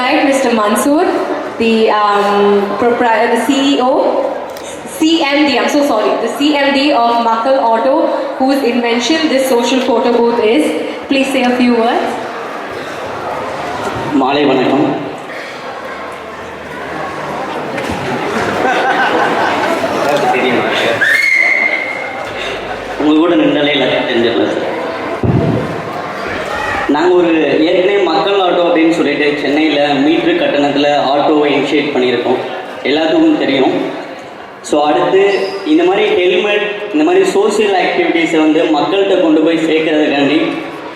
invite Mr. Mansoor, the CEO, CMD, I'm so sorry, the CMD of Makal Auto, whose invention this social photo booth is. Please say a few words. மாலை வணக்கம். உங்கள் கூட நின்றாலே எல்லாத்தையும் தெரிஞ்சிடலாம் sir. நாங்கள் ஒரு ஏற்கனவே மக்கள் ஆட்டோ அப்படின்னு சொல்லிட்டு சென்னையில் மீட்ரு கட்டணத்தில் ஆட்டோவை இனிஷியேட் பண்ணியிருக்கோம், எல்லாத்துக்கும் தெரியும். ஸோ அடுத்து இந்த மாதிரி ஹெல்மெட், இந்த மாதிரி சோசியல் ஆக்டிவிட்டீஸை வந்து மக்கள்கிட்ட கொண்டு போய் சேர்க்கறதுக்காண்டி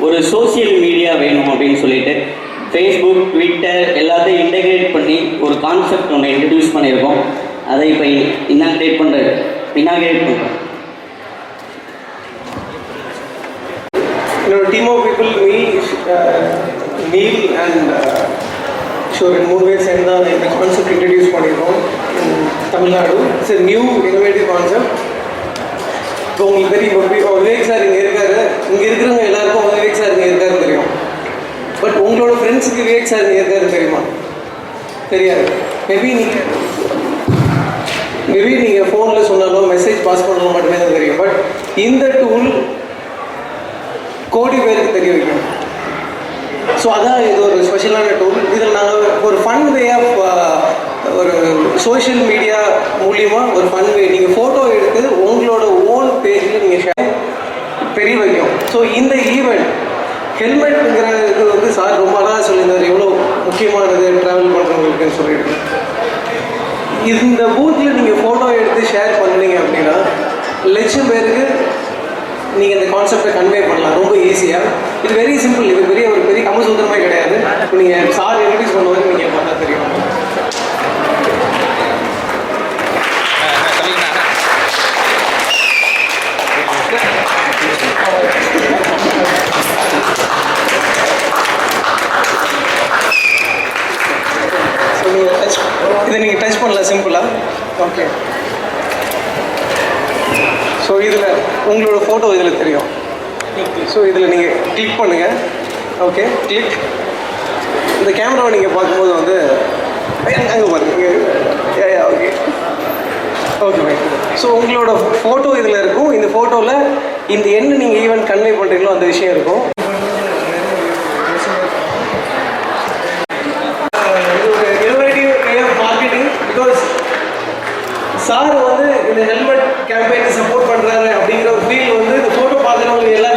ஒரு சோசியல் மீடியா வேணும் அப்படின்னு சொல்லிட்டு ஃபேஸ்புக், ட்விட்டர் எல்லாத்தையும் இன்டெகிரேட் பண்ணி ஒரு கான்செப்ட் ஒன்று இன்ட்ரடியூஸ் பண்ணியிருக்கோம். அதை இப்போ இனாகிரேட் பண்ணுறோம். Team of people, me, Neil and sure in more ways and the concept introduced பண்ணிருக்கோம் in Tamil Nadu. It's a new innovative concept. இப்போ உங்களுக்கு தெரியும், விவேக் சார் இங்கே இருக்காரு, இங்கே இருக்கிறவங்க எல்லாருக்கும் விவேக் சார் இங்கே இருக்காருன்னு தெரியும். பட் உங்களோட ஃப்ரெண்ட்ஸுக்கு விவேக் சார் இங்கே இருக்காருன்னு தெரியுமா? தெரியாது. மேபி நீங்கள் ஃபோனில் சொன்னாலும் மெசேஜ் பாஸ் பண்ணாலும் மட்டுமே தான் தெரியும். பட் இந்த டூல் கோடி பேருக்கு தெரிய வைக்கணும். ஸோ அதான் இது ஒரு ஸ்பெஷலான டூல். இதில் நாங்கள் ஒரு ஃபன் வே ஆஃப் ஒரு சோஷியல் மீடியா மூலியமாக ஒரு ஃபன் வே, நீங்கள் ஃபோட்டோ எடுத்து உங்களோட ஓன் பேஜில் நீங்கள் ஷேர் தெரிய வைக்கும். ஸோ இந்த ஈவெண்ட் ஹெல்மெட்டுங்கிற இது வந்து சார் ரொம்ப அழகாக சொல்லியிருந்தார், எவ்வளோ முக்கியமானது ட்ராவல் பண்ணுறவங்களுக்குன்னு சொல்லிட்டு. இந்த பூத்தில் நீங்கள் ஃபோட்டோ எடுத்து ஷேர் பண்ணுறீங்க அப்படின்னா லட்சம் பேருக்கு நீங்கள் இந்த கான்செப்டை கன்வே பண்ணலாம் ரொம்ப ஈஸியாக. இது வெரி சிம்பிள். இது ஒரு பெரிய கமசுந்தரமே கிடையாது. இப்போ நீங்கள் சார் இன்ட்ரடியூஸ் பண்ணுவாங்க, நீங்கள் பார்த்தா தெரியும். இதை நீங்கள் டச் பண்ணலாம் சிம்பிளாக. ஓகே. ஸோ இதில் உங்களோட ஃபோட்டோ இதில் தெரியும். ஸோ இதில் நீங்கள் கிளிக் பண்ணுங்கள். Okay, click. இந்த கேமராவை நீங்கள் பார்க்கும்போது வந்து அங்கே பாருங்க. Okay okay fine. ஸோ உங்களோட ஃபோட்டோ இதில் இருக்கும். இந்த ஃபோட்டோவில் இந்த என்ன நீங்கள் ஈவெண்ட் கன்வே பண்ணுறீங்களோ அந்த விஷயம் இருக்கும். சார் வந்து இந்த ஹெல்மெட் கேம்பெயினை சப்போர்ட் பண்ணுறாரு அப்படிங்கிற ஒரு ஃபீல் வந்து இந்த ஃபோட்டோ பார்க்குறவங்க எல்லாரும்